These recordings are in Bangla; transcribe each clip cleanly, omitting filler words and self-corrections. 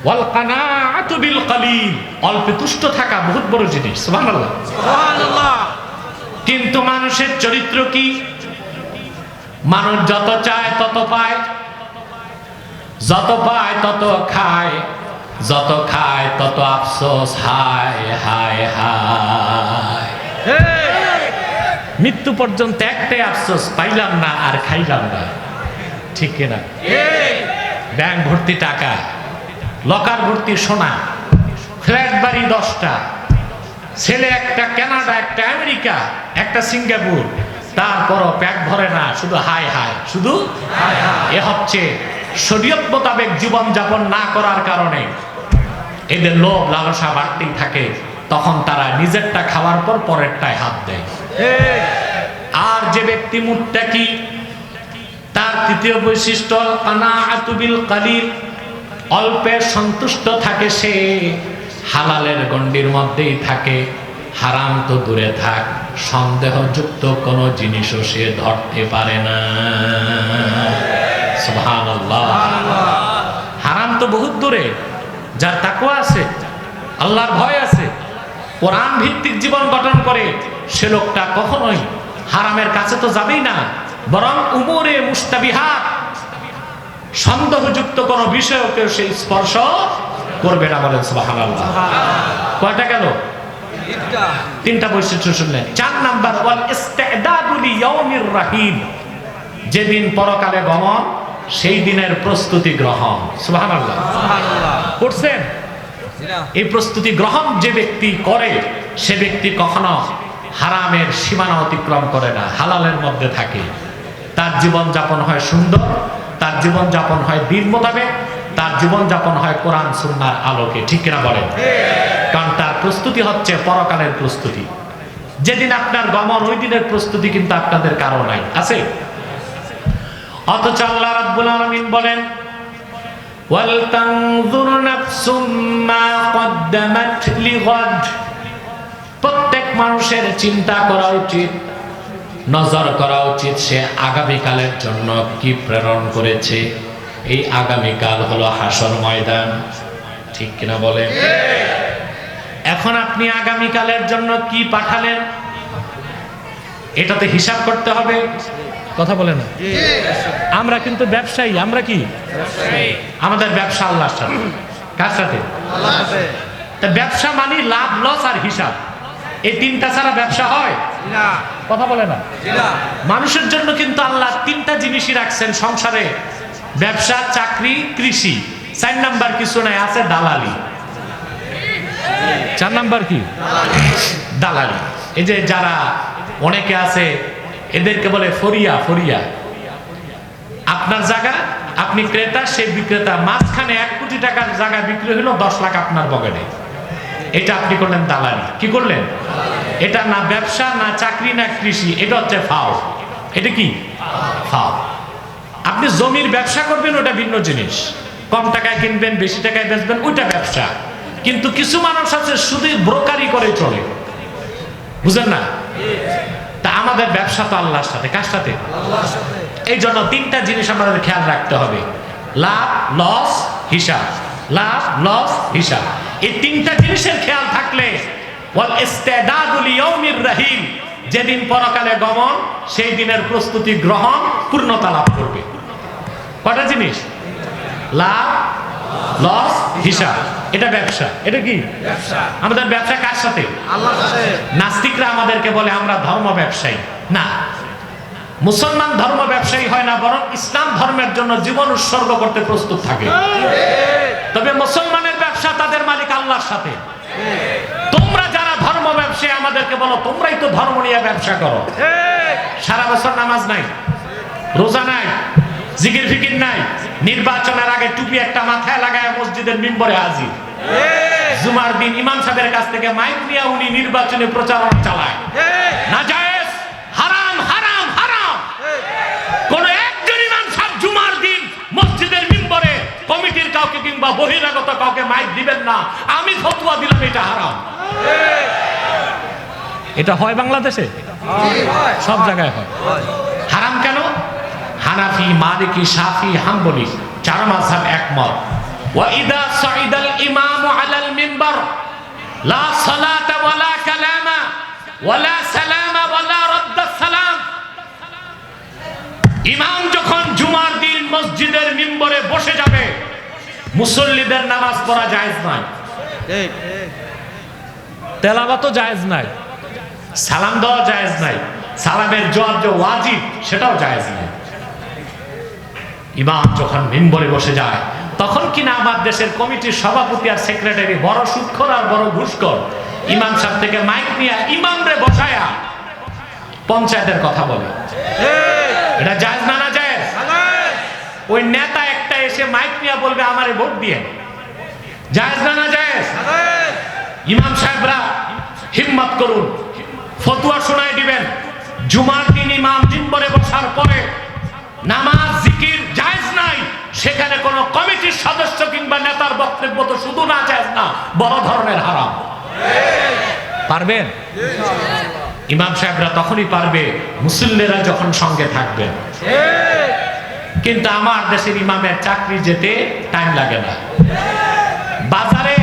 ওয়াল কানাআতু বিল কালিল, অল্পে তুষ্ট থাকা বহুত বড় জিনিস। সুবহানাল্লাহ সুবহানাল্লাহ। কিন্তু মানুষের চরিত্র কি? মানুষ যত চায় তত পায়, যত পায় তত খায়, যত খায় তত আফসোস। হায় হায় হায়, মৃত্যু পর্যন্ত একটাই আফসোস, পাইলাম না আর খাইলাম না। ঠিক কিনা? ব্যাংক ভর্তি টাকা, লকার ভর্তি সোনা, ফ্ল্যাট বাড়ি 10টা, ছেলে একটা কানাডা, একটা আমেরিকা, একটা সিঙ্গাপুর, তারপরও পেট ভরে না, শুধু হায় হায়, শুধু হায় হায়। এ হচ্ছে শরীয়ত মোতাবেক জীবন যাপন না করার কারণে এদের লোভ লালসা বাড়তেই থাকে। তখন তারা নিজেরটা খাওয়ার পর পরেরটায় হাত দেয়। আর যে ব্যক্তি মুত্তাকি, তার তৃতীয় বৈশিষ্ট্য কানাআতু বিল কালিল, অল্পে সন্তুষ্ট থাকে সে, হালালের গণ্ডির মধ্যেই থাকে, হারাম তো দূরে থাক, সন্দেহযুক্ত কোনো জিনিসও সে ধরতে পারে না। সুবহানাল্লাহ। হারাম তো বহুত দূরে, যার তাকওয়া আছে, আল্লাহর ভয় আছে, কোরআন ভিত্তিক জীবন গঠন করে, সে লোকটা কখনোই হারামের কাছে তো যাবেই না, বরং উমুরে মুস্তাবিহাত, সন্দেহযুক্ত কোনো বিষয়কে সে স্পর্শ করবে না। বলেন সুবহানাল্লাহ। কয়টা গেল? তিনটা বৈশিষ্ট্য শুনলেন। 4 নাম্বার, ওয়াল ইস্তিদাদু লিয়াউমির রাহিল, যেদিন পরকালে গমন সেই দিনের প্রস্তুতি গ্রহণ। সুবহানাল্লাহ সুবহানাল্লাহ। করছেন? এই প্রস্তুতি গ্রহণ যে ব্যক্তি করে, সে ব্যক্তি কখনো হারামের সীমানা অতিক্রম করে না, হালালের মধ্যে থাকে। তার জীবন যাপন হয় সুন্দর, তার জীবন যাপন হয় দিন মোতাবেক, তার জীবন যাপন হয় কোরআন সুন্নাহর আলোকে। ঠিক কিনা বলেন? কারণ তার প্রস্তুতি হচ্ছে পরকালের প্রস্তুতি। যেদিন আপনার গমন, ওই দিনের প্রস্তুতি কিন্তু আপনাদের কারো নাই, আছে? অথচ আল্লাহ রাব্বুল আলামিন বলেন, ওয়াল তানজুর নাফসুম মা কদ্দামাত লিগাদ, প্রত্যেক মানুষের চিন্তা করা উচিত, নজর করা উচিত সে আগামীকালের জন্য কি প্রেরণ করেছে। এই আগামীকাল হলো হাসর ময়দান। ঠিক কিনা বলেন? এখন আপনি আগামীকালের জন্য কি পাঠালেন, এটাতে হিসাব করতে হবে। কথা বলে না? আমরা কিন্তু ব্যবসায়ী। আমরা কি? আমাদের ব্যবসা আল্লাহর সাথে। কার সাথে? আল্লাহর সাথে। তা ব্যবসা মানে লাভ লস আর হিসাব, এই তিনটা ছাড়া ব্যবসা হয় না। কথা বলে না? মানুষের জন্য কিন্তু আল্লাহ 3টা জিনিসই রাখছেন সংসারে, ব্যবসা, চাকরি, কৃষি। 4 নাম্বার কিছু নাই, আছে দালালি। 4 নাম্বার কি? দালালি। এই যে যারা অনেকে আছে, এদেরকে বলে ফরিয়া। ফরিয়া, আপনার জায়গা, আপনি ক্রেতা, সে বিক্রেতা, মাঝখানে 1 কোটি টাকার জায়গা বিক্রি হলো 10 লাখ আপনার পকেটে। এটা আপনি করলেন দালালি। কি করলেন? এটা না ব্যবসা, না চাকরি, না কৃষি, এটা হচ্ছে ফাও। এটা কি? ফাও। আপনি জমির ব্যবসা করবেন, ওটা ভিন্ন জিনিস। কম টাকায় কিনবেন, বেশি টাকায় বেচবেন, ওইটা ব্যবসা। কিন্তু কিছু মানুষ আছে শুধু ব্রোকারি করে চলে, বুঝেন না? তা আমাদের ব্যবসা তো আল্লাহর সাথে। কার সাথে? আল্লাহর সাথে। এই জন্য 3টা জিনিস আমাদের খেয়াল রাখতে হবে, লাভ লস হিসাব। লাভ লস হিসাব, এই 3টা জিনিসের খেয়াল থাকলে ওয়াল ইস্তিদাদু লিয়াউমির রাহিল, যেদিন পরকালে গমন সেই দিনের প্রস্তুতি গ্রহণ পূর্ণতা লাভ করবে। কয়টা জিনিস? লাভ লস হিসাব, এটা ব্যবসা। এটা কি? ব্যবসা। আমাদের ব্যবসা কার সাথে? আল্লাহর সাথে। নাস্তিকরা আমাদেরকে বলে আমরা ধর্ম ব্যবসায়ী। না, মুসলমান ধর্ম ব্যবসায়ী হয় না, বরং ইসলাম ধর্মের জন্য জীবন উৎসর্গ করতে প্রস্তুত থাকে। তবে মুসলমানের ব্যবসা তাদের মালিক আল্লাহর সাথে। তোমরা যারা ধর্ম ব্যবসায়ী আমাদেরকে বলো তোমরাই তো ধর্ম নিয়ে ব্যবসা করো। সারা বছর নামাজ নাই, রোজা নাই, জিকির ফিকির নাই, নির্বাচনের আগে টুপি একটা মাথায় লাগায় মসজিদের মিম্বরে হাজির, জুমার দিন ইমাম সাহেবের কাছ থেকে মাইক নিয়ে উনি নির্বাচনী প্রচারণা চালায়। নাজায়েজ, হারাম হারাম হারাম। কোন একজন ইমাম সাহেব জুমার দিন মসজিদের মিম্বরে কমিটির কাউকে কিংবা বহিরাগত কাউকে মাইক দিবেন না, আমি ফতোয়া দিলাম এটা হারাম। এটা হয় বাংলাদেশে? সব জায়গায় হয়। হারাম কেন? হানাফি, মালিকি, শাফি, হাম্বলি 4 মাযহাব একমত। ওয়া ইদা সাইদাল মিম্বার লা সালাতা ওয়ালা কালামা ওয়ালা সালামা ওয়ালা রাদ্দাস সালাম। ইমাম যখন জুমার দিন মসজিদের মিম্বরে বসে যাবে, মুসল্লিদের নামাজ পড়া জায়েজ নয়, তেলাওয়াতও জায়েজ নাই, সালাম দেওয়া জায়েজ নাই, সালামের জবাব যে ওয়াজিব সেটাও জায়েজ নাই। ইমাম যখন মিম্বরে বসে যায় তখন কিনা আমার দেশের কমিটির সভাপতি আর সেক্রেটারি বড় সুদখোর আর বড় ঘুষখোর ইমাম সাহেব থেকে মাইক নিয়ে ইমামরে বসায়া পঞ্চায়েতের কথা বলে। এটা জায়েজ না? না জায়েজ? ওই নেতা একটা এসে মাইক নিয়ে বলবে আমারে ভোট দিয়ে, জায়েজ না? না জায়েজ? ইমাম সাহেবরা হিম্মত করুন, ফতোয়া শোনায় দিবেন, জুমার দিন ইমাম মিম্বরে বসার পরে নামাজ জিকির জায়েজ নাই, সেখানে কোনো কমিটির সদস্য কিংবা নেতার বক্তব্য তো শুধু না জায়েজ না, বড় ধরনের হারাম। পারবেন? ইমাম সাহেবরা তখনই পারবে মুসল্লিরা যখন সঙ্গে থাকবেন। কিন্তু আমার দেশের ইমামের চাকরি যেতে টাইম লাগে না। বাজারে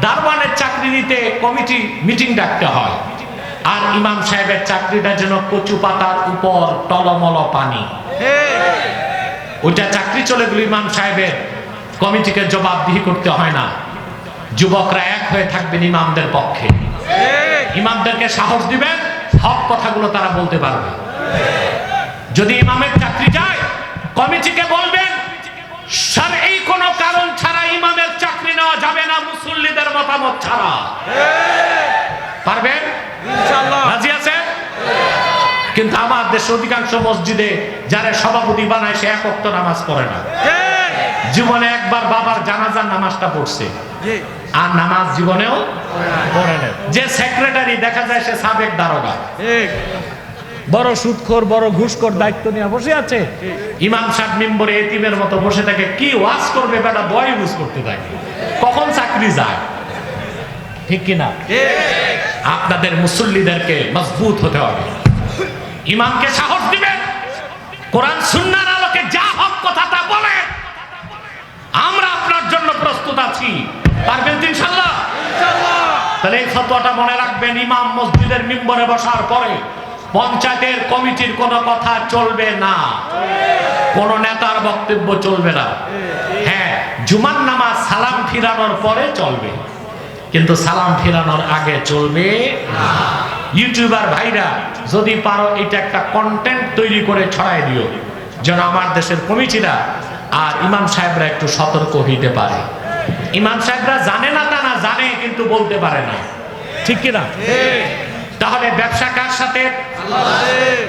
দারওয়ানের চাকরি নিতে কমিটি মিটিং ডাকতে হয়, আর ইমাম সাহেবের চাকরিটা যেন কচু পাতার উপর টলমল পানি। ওইটা চাকরি চলে গেল ইমাম সাহেবের, কমিটিকে জবাবদিহি করতে হয় না। যুবকরা এক হয়ে থাকবেন ইমামদের পক্ষে, ইমামদেরকে সাহস দিবেন, হক কথাগুলো তারা বলতে পারবে। যদি ইমামের চাকরি যায়, কমিটিকে বলবেন শারঈ কোনো কারণ ছাড়া ইমামের চাকরি নেওয়া যাবে না, মুসল্লিদের মতামত ছাড়া। পারবেন? ইনশাআল্লাহ। রাজি আছেন? কিন্তু আমার দেশে অধিকাংশ মসজিদে যারা সভাপতি বানায় সে এক ওয়াক্ত নামাজ পড়ে না। জীবনে একবার বাবার জানাজার নামাজটা পড়ছে, আর নামাজ জীবনেও পড়ে না। যে সেক্রেটারি দেখা যায় সে সাবেক দারোগা, বড় সুদখোর বড় ঘুষখোর দায়িত্ব নিয়ে বসে আছে। ইমাম সাহেব মিম্বরে এতিমের মতো বসে থাকে, কি ওয়াজ করবে বেটা, দোয়া ইউজ করতে থাকে, কখন চাকরি যায়। ঠিক কিনা? আপনাদের মুসল্লিদেরকে মজবুত হতে হবে, ইমামকে সাহস দিবেন, কোরআন সুন্নাহর আলোকে যা হক কথা তা বলে, আমরা আপনার জন্য প্রস্তুত আছি। পারবেন তো ইনশাআল্লাহ? তাহলে এই ফতোয়াটা মনে রাখবেন, ইমাম মসজিদের মিম্বরে বসার পরে পঞ্চায়েতের কমিটির কোনো কথা চলবে না, কোন নেতার বক্তব্য চলবে না। হ্যাঁ, জুমার নামাজ সালাম ফিরানোর পরে চলবে, কিন্তু সালাম ফিরানোর আগে চলবে না। ইউটিউবার ভাইরা যদি পারো এটা একটা কন্টেন্ট তৈরি করে ছড়াই দিও, যেন আমার দেশের কমিটিরা আর ইমাম সাহেবরা একটু সতর্ক হইতে পারে। ইমাম সাহেবরা জানে না তা না, জানে কিন্তু বলতে পারে না। ঠিক কিনা? তাহলে ব্যবসা কার সাথে?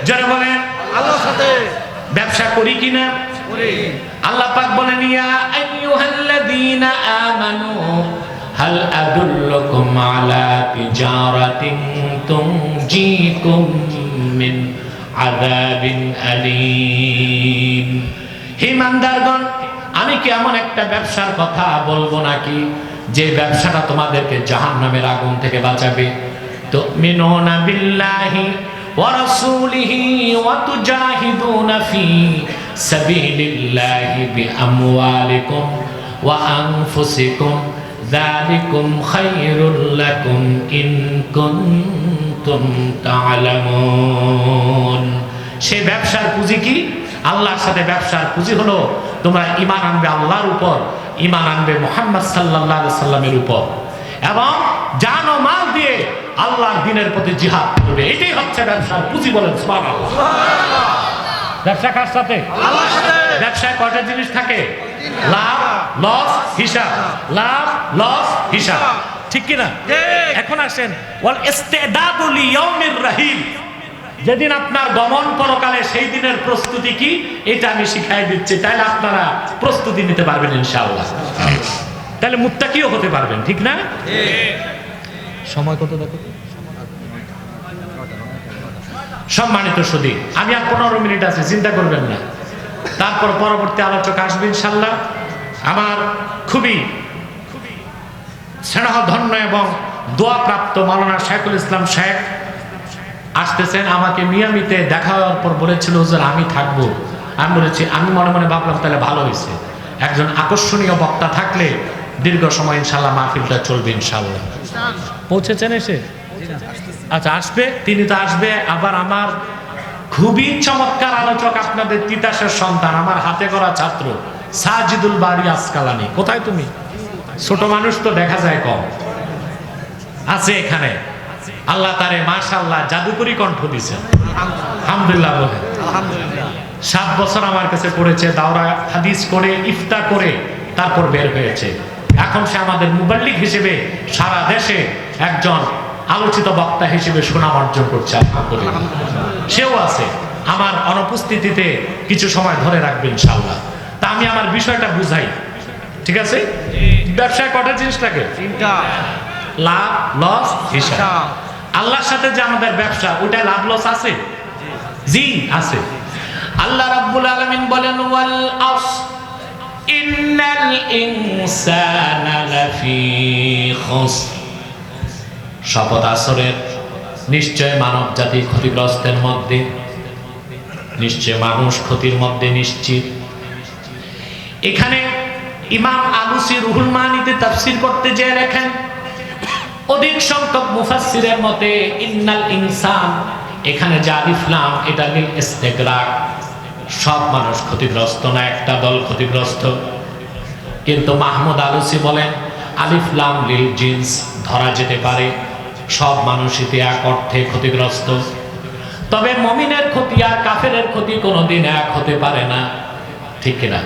যারা বলেন আল্লাহর সাথে। ব্যবসা করি কিনা? আল্লাহ পাক বলেন, ইয়া আইয়ুহাল্লাযীনা আমানু হাল আদুল্লুকুম আলা তিজারাতিন তুনজিকুম মিন আযাবিন আলীম। হে ইমানদারগণ, আমি কি এমন একটা ব্যবসার কথা বলবো নাকি যে ব্যবসাটা তোমাদেরকে জাহান্নামের আগুন থেকে বাঁচাবে? তুমিনুনা বিল্লাহি ওয়া রাসূলিহি ওয়া তুজাহিদুনা ফি সাবিলিল্লাহি বিআমওয়ালিকুম ওয়া আনফুসিকুম যালিকুম খায়রুল লাকুম ইন কুনতুম তা'লামুন। সেই ব্যবসার পুঁজি কি? আল্লাহর সাথে ব্যবসার পুঁজি হলো তোমরা ঈমান আনবে আল্লাহর উপর, ঈমান আনবে মুহাম্মদ সাল্লাল্লাহু আলাইহি সাল্লামের উপর, এবং জান ও মাল দিয়ে আল্লাহর দ্বীনের প্রতি জিহাদ করবে। এটাই হচ্ছে ব্যবসার পুঁজি। বলেন সুবহানাল্লাহ। ব্যবসা কার সাথে? আল্লাহর সাথে। ব্যবসায় কয়টা জিনিস থাকে? লাভ, লস, হিসাব। লাভ, লস, হিসাব। ঠিক কি না? এখন আসেন, ওয়াল ইস্তিদাদু লিয়াউমির রাহিল, যেদিন আপনার গমন পরকালে সেই দিনের প্রস্তুতি কি এটা আমি শিখাই দিচ্ছি, তাহলে আপনারা প্রস্তুতি নিতে পারবেন ইনশাআল্লাহ। তাহলে মুত্তাকিও হতে পারবেন। ঠিক না? সময় কত দেখো? সম্মানিত সুধী, আমি আর 15 মিনিট আছে, চিন্তা করবেন না। তারপর পরবর্তী আলোচক আসবে ইনশাআল্লাহ। আমার খুবই স্নেহধন্য এবং দোয়াপ্রাপ্ত মাওলানা শাইখুল ইসলাম শেখ আসতেছেন। আমাকে মিয়ামিতে দেখা হওয়ার পর বলেছিল, হুজুর আমি থাকবো। আমি বলেছি, আমি মনে মনে ভাবলাম তাহলে ভালো হয়েছে, একজন আকর্ষণীয় বক্তা থাকলে দীর্ঘ সময় ইনশাল্লাহ মাহফিলটা চলবে ইনশাল্লাহ। পৌঁছেছেন এসে? আচ্ছা, আসবে, তিনি তো আসবে। আবার আমার খুবই চমৎকার আলোচক, আপনাদের তিতাসের সন্তান, আমার হাতে করা ছাত্র সাজিদুল বারী আসকালানি। কোথায় তুমি? ছোট মানুষ তো দেখা যায় কম, আছে এখানে। আল্লাহ তারে মাশাআল্লাহ জাদুকরি কণ্ঠ দিয়েছেন। আলহামদুলিল্লাহ বলে। 7 বছর আমার কাছে পড়েছে, দাওরা হাদিস করে ইফতা করে তারপর বের হয়েছে। এখন সে আমাদের মুবাল্লিগ হিসেবে সারা দেশে একজন আলোচিত বক্তা হিসেবে সুনাম অর্জন করছে। আলহামদুলিল্লাহ। সেও আছে আমার অনুপস্থিতিতে কিছু সময় ধরে রাখবেন ইনশাআল্লাহ। তা আমি আমার বিষয়টা বুঝাই, ঠিক আছে? ব্যবসায় কটা জিনিস লাগে? 3টা। লাভ, লস, হিসাব। আল্লাহর সাথে যে আমাদের ব্যবসা, ওটা লাভ লস আছে? জি আছে। আল্লাহ রাব্বুল আলামিন বলেন ওয়াল আস ইন্নাল ইনসানা লাফি খুসর। শপথ আসরের, নিশ্চয় মানব জাতি ক্ষতিগ্রস্তের মধ্যে, নিশ্চয় মানুষ ক্ষতির মধ্যে নিশ্চিত। এখানে ইমাম আলুসি রুহুল মানিতে তাফসীর করতে যে লেখেন, অধিক সংখ্যক মুফাসসিরের মতে ইন্নাল ইনসান, এখানে যে আলিফ লাম, এটা লিল ইস্তিগরাক, সব মানুষ ক্ষতিগ্রস্ত না, একটা দল ক্ষতিগ্রস্ত। কিন্তু মাহমুদ আলুসি বলেন আলিফ লাম লিল জিন্স, ধরা যেতে পারে সব মানুষই এক অর্থে ক্ষতিগ্রস্ত। তবে মুমিনের ক্ষতি আর কাফেরের ক্ষতি কোনোদিন এক হতে পারে না, ঠিক কিনা?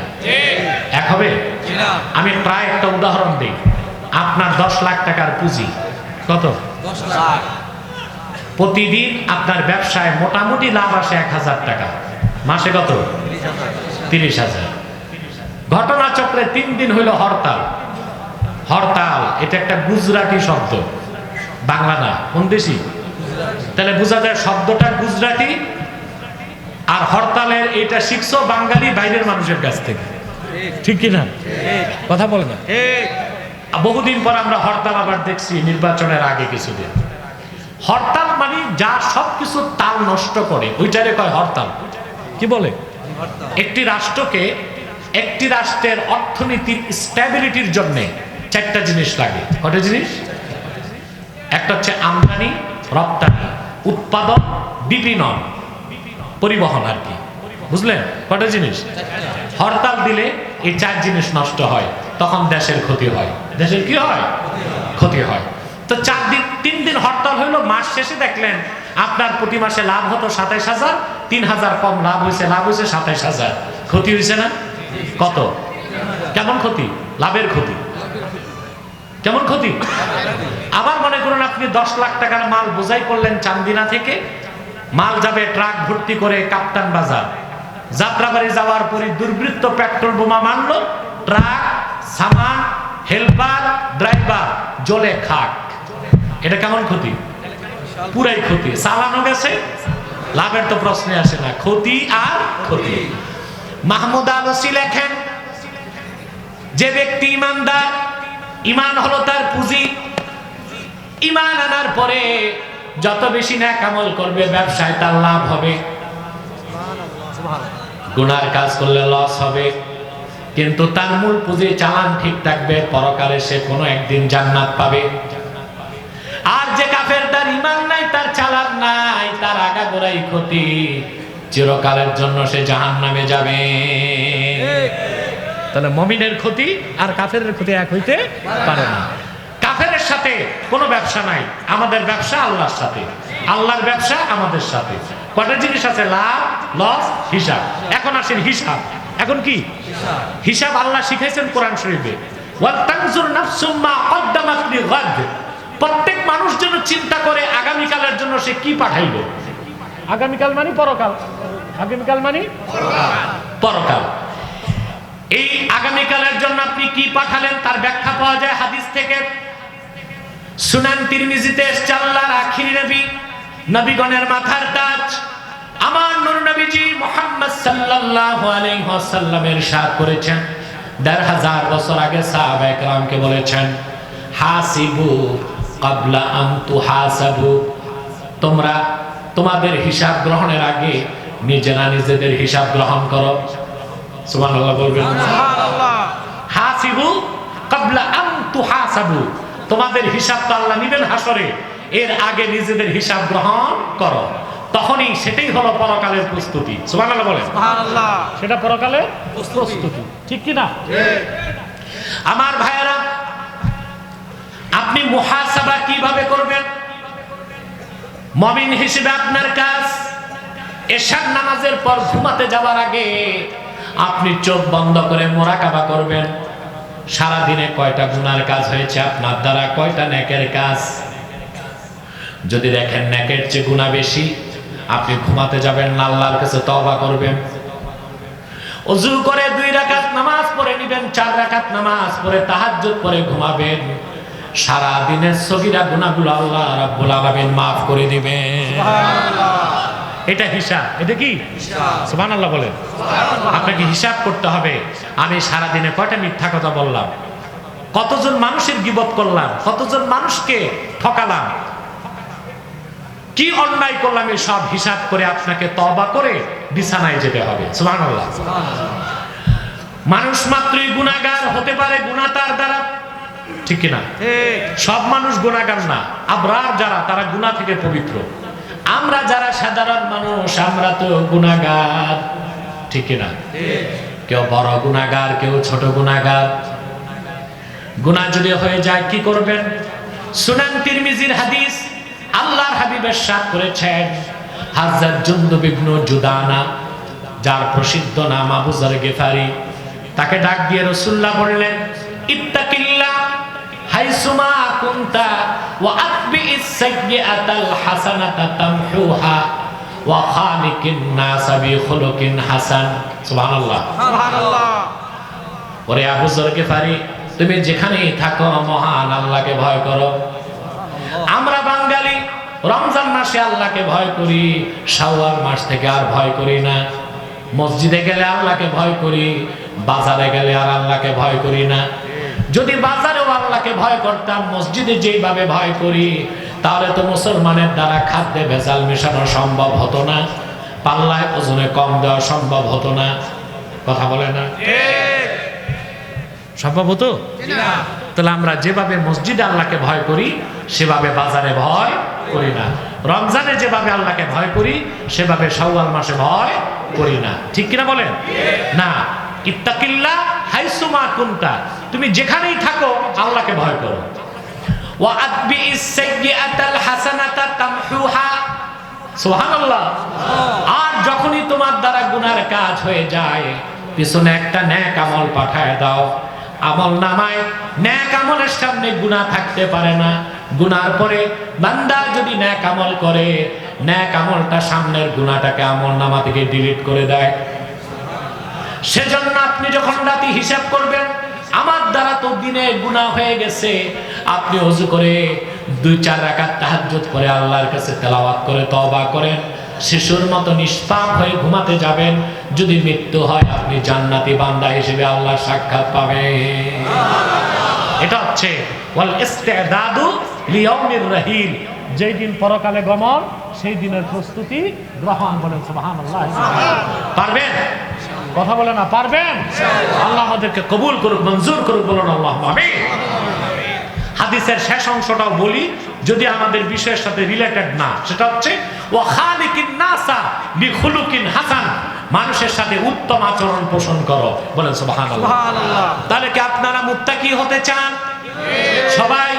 এক হবে? আমি প্রায় একটা উদাহরণ দিই। আপনার 10 লাখ টাকার পুঁজি, কত? 10 লাখ। প্রতিদিন আপনার ব্যবসায় মোটামুটি লাভ আসে 1000 টাকা, মাসে কত? 30,000। ঘটনাচক্রে 3 দিন হইল হরতাল। হরতাল এটা একটা গুজরাটি শব্দ, বাংলা না। কোন দেশি? তাহলে বোঝা যায় শব্দটা গুজরাটি, আর হরতালের এটা শিখছো বাঙালি বাইরের মানুষের কাছ থেকে, ঠিক কিনা? কথা বলে না। বহুদিন পর আমরা হরতাল আবার দেখছি, নির্বাচনের আগে কিছুদিন। হরতাল মানে যা সবকিছু তাল নষ্ট করে, ওইটারে কয় হরতাল। কি বলে? একটি রাষ্ট্রকে, একটি রাষ্ট্রের অর্থনীতির স্ট্যাবিলিটির জন্য 4টা জিনিস লাগে। কয়টা জিনিস? একটা হচ্ছে আমদানি, রপ্তানি, উৎপাদন, বিপণন, পরিবহন, আর কি। বুঝলেন? কয়টা জিনিস? হরতাল দিলে এই 4 জিনিস নষ্ট হয়, তখন দেশের ক্ষতি হয়। দেশের কি হয়? ক্ষতি হয়। তো 3 দিন হরতাল হইলো, মাস শেষে দেখলেন আপনার প্রতি মাসে লাভ হতো 27,000, 3,000 কম লাভ হয়েছে 27,000। ক্ষতি হয়েছে না? কত? কেমন ক্ষতি? লাভের ক্ষতি। কেমন ক্ষতি? আবার মনে করুন আপনি 10 লাখ টাকার মাল বোঝাই করলেন চান্দিনা থেকে, মাল যাবে ট্রাক ভর্তি করে কাপ্তান বাজার। যাত্রাবাড়ি যাওয়ার পরে দুর্বৃত্ত পেট্রোল বোমা মারলো, ট্রাক, সামান, হেল্পার, ড্রাইভার জ্বলে খাক। এটা কেমন ক্ষতি? পুরাই ক্ষতি। চালানো গেছে, লাভের তো প্রশ্নে আসে না, ক্ষতি আর ক্ষতি। মাহমুদ আলসি লেখেন, যে ব্যক্তি ইমানদার, ইমান হলো তার পুঁজি। ইমান আনার পরে যত বেশি নেক আমল করবে, ব্যবসায় তার লাভ হবে। গুনার কাজ করলে লস হবে, কিন্তু তার মূল পুঁজি চালান ঠিক থাকবে, পরকালে সে কোনো একদিন জান্নাত পাবে। আর যে কাফের, তার ইমান নাই, তার চালান নাই, তার আগাগোড়াই ক্ষতি, চিরকালের জন্য সে জাহান্নামে যাবে। তাহলে মুমিনের ক্ষতি আর কাফেরের ক্ষতি এক হইতে পারে না। কাফেরের সাথে কোনো ব্যবসা নাই, আমাদের ব্যবসা আল্লাহর সাথে, আল্লাহর ব্যবসা আমাদের সাথে। কটা জিনিস আছে? লাভ, লস, হিসাব। এখন আসেন হিসাব। এখন কি হিসাব? আল্লাহ শিখাইছেন কোরআন শরীফে, ওয়াল তানজুর নাফসুম মা কদ্দামাত লিগাদ। প্রত্যেক মানুষ যেন চিন্তা করে আগামীকালের জন্য সে কি পাঠাইলো। আগামীকাল মানে পরকাল, আগামীকাল মানে পরকাল। এই আগামীকালের জন্য আপনি কি পাঠালেন তার ব্যাখ্যা পাওয়া যায় হাদিস থেকে। সুনান তিরমিজিতে এসেছে, আল্লাহর আখির নবী, নবীগণের মাথার তাজ, আমার নূর নবীজি মুহাম্মদ সাল্লাল্লাহু আলাইহি ওয়াসাল্লাম ইরশাদ করেছেন, ১৫০০ বছর আগে সাহাবায়ে কেরামকে বলেছেন, হাসিবু ক্বাবলা আন তুহাসাবু, তোমরা তোমাদের হিসাব গ্রহণের আগে নিজেরা নিজেদের হিসাব গ্রহণ করো। সুবহানাল্লাহ বলবেন। সুবহানাল্লাহ। হাসিবু কাবলা আন তুহাসাবু, তোমাদের হিসাব তো আল্লাহ নিবেন হাসরে, এর আগে নিজেদের হিসাব গ্রহণ করো। তখনই সেটাই হলো পরকালের প্রস্তুতি। সুবহানাল্লাহ বলেন। সুবহানাল্লাহ। সেটা পরকালের প্রস্তুতি, ঠিক কি না? আমার ভাইয়েরা, আপনি মুহাসাবা কিভাবে করবেন? মুমিন হিসেবে আপনার কাজ, এশার নামাজের পর ঘুমাতে যাওয়ার আগে আপনি চোখ বন্ধ করে মুরাকাবা করবেন। সারা দিনে কয়টা গুনার কাজ হয়েছে আপনার দ্বারা, কয়টা নেকের কাজ। যদি দেখেন নেকের চেয়ে গুনাহ বেশি, আপনি ঘুমাতে যাবেন না, আল্লাহর কাছে তওবা করবেন। ওযু করে 2 রাকাত নামাজ পড়ে নেবেন, 4 রাকাত নামাজ পড়ে তাহাজ্জুদ পড়ে ঘুমাবেন। সারা দিনের সগীরা গুনাহগুলো আল্লাহ রাব্বুল আলামিন maaf করে দিবেন। সুবহানাল্লাহ। এটা হিসাব। এটা কি হিসাব? সুবহানাল্লাহ বলেন। আপনাকে হিসাব করতে হবে, আমি সারা দিনে কয়টা মিথ্যা কথা বললাম, কতজন মানুষের গীবত করলাম, কতজন মানুষকে ঠকালাম, কি অন্যায় করলাম, এই সব হিসাব করে আপনাকে তওবা করে বিছানায় যেতে হবে। সুবহানাল্লাহ। মানুষ মাত্রই গুনাহগার হতে পারে, গুনাহ তার দ্বারা, ঠিক কি না? ঠিক। সব মানুষ গুনাহগার না, আবরার যারা তারা গুনাহ থেকে পবিত্র। আমরা যারা সাধারণ মানুষ আমরা তো গুনাহগার, ঠিক কি না? ঠিক। কেউ বড় গুনাহগার, কেউ ছোট গুনাহগার। গুনাহ যদি হয়ে যায় কি করবেন? সুনান তিরমিজির হাদিস, আল্লাহর হাবিব ইরশাদ করেছেন, হযরত জুনদুব ইবনে জুদানা, যার প্রসিদ্ধ নাম আবু যর গিফারি, তাকে ডাক দিয়ে রাসূলুল্লাহ বললেন, ইত্তাকিল্লাহ হাইসুমা কুনতা ওয়া আতবিইস সাইয়্যাতাল হাসানাতা তামহুহা ওয়া খালিকিন নাস বিখুলুকিন হাসান। সুবহানাল্লাহ। সুবহানাল্লাহ। ওরে আবু যর গিফারি, তুমি যেখানেই থাকো মহান আল্লাহকে ভয় করো। আমরা বাঙালি রমজান মাসে আল্লাহকে ভয় করি, শাওয়াল মাস থেকে আর ভয় করি না। মসজিদে গেলে আল্লাহকে ভয় করি, বাজারে গেলে আর আল্লাহকে ভয় করি না। যদি বাজারেও আল্লাহকে ভয় করতাম, মসজিদে যেভাবে ভয় করি, তাহলে তো মুসলমানের দ্বারা খাদ্যে ভেজাল মেশানো সম্ভব হতো না, পাল্লায় ওজনে কম দেওয়া সম্ভব হতো না। কথা বলে না? ঠিক। সম্ভব হতো না। তাহলে আমরা যেভাবে মসজিদে আল্লাহকে ভয় করি, সেভাবে বাজারে ভয় করি না। রমজানে যেভাবে আল্লাহকে ভয় করি, সেভাবে শাওয়াল মাসে ভয় করি না। ঠিক কিনা বলেন? না। ইত্তাকিল্লাহ হাইসুমা কুনতা, তুমি যেখানেই থাকো আল্লাহকে ভয় করো। ওয়া আতবিইস সাইয়্যাতাল হাসানাতা তামহুহা। সুবহানাল্লাহ। আর যখনই তোমার দ্বারা গুনার কাজ হয়ে যায়, পিছনে একটা নেক আমল পাঠায় দাও। আমল নামায় নেক আমলের সামনে গুনাহ থাকতে পারে না। গুনার পরে বান্দা যদি নেক আমল করে, নেক আমলটা সামনের গুনাহটাকে আমল নামা থেকে ডিলিট করে দেয়। সেজন্য আপনি যখন রাতে হিসাব করবেন, আমার দ্বারা তো দিনে গুনাহ হয়ে গেছে, আপনি ওযু করে 2-4 রাকাত তাহাজ্জুদ করে আল্লাহর কাছে তেলাওয়াত করে তওবা করেন। শিশুর মতো নিষ্পাপ হয়ে ঘুমাতে যাবেন। যদি মৃত্যু হয়, আপনি জান্নাতি বান্দা হিসেবে আল্লাহর সাক্ষাৎ পাবেন। এটা হচ্ছে ওয়াল ইস্তিদাদু লিয়াউমির রাহিল, যেই দিন পরকালে গমন, সেই দিনের প্রস্তুতি গ্রহণ। বলেন সুবহানাল্লাহ। পারবেন? কথা বলে না, পারবেন? আল্লাহ আমাদেরকে কবুল করুক, মঞ্জুর করুক। বলুন আল্লাহুম্মা আমিন। হাদিসের শেষ অংশটাও বলি, যদি আমাদের বিষয়ের সাথে রিলেটেড না, সেটা হচ্ছে ওয়া খালিকিন নাসা বিখুলুকিন হাসান, মানুষের সাথে উত্তম আচরণ পোষণ করো। বলেন সুবহানাল্লাহ। সুবহানাল্লাহ। তাহলে কি আপনারা মুত্তাকি হতে চান? সবাই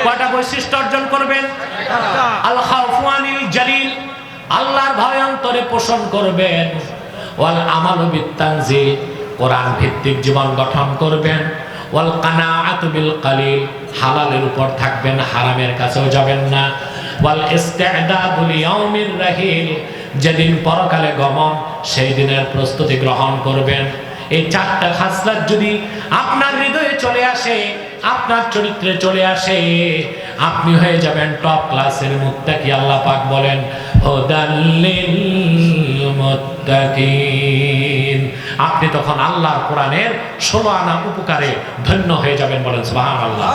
কয়টা বৈশিষ্ট্য অর্জন করবেন? আল খাউফু আনিল জালিল, আল্লাহর ভয় অন্তরে পোষণ করবেন। ওয়াল আমালু বিত্তানজিল, কোরআন ভিত্তিক জীবন গঠন করবেন। ওয়াল কানাআতু বিল কালিল, হালালের উপর থাকবেন, হারামের কাছেও যাবেন না। ওয়াল ইস্তিদাদু লিয়াউমির রাহিল, যেদিন পরকালে গমন, সেই দিনের প্রস্তুতি গ্রহণ করবেন। এই 4টা খাসলাত যদি আপনার হৃদয়ে চলে আসে, আপনার চরিত্রে চলে আসে, আপনি হয়ে যাবেন টপ ক্লাসের মুত্তাকি। আল্লাহ পাক বলেন, হুদাল্লিল মুত্তাকিন। আপনি তখন আল্লাহর কোরআনের 16 আনা উপকারে ধন্য হয়ে যাবেন। বলেন সুবহানাল্লাহ।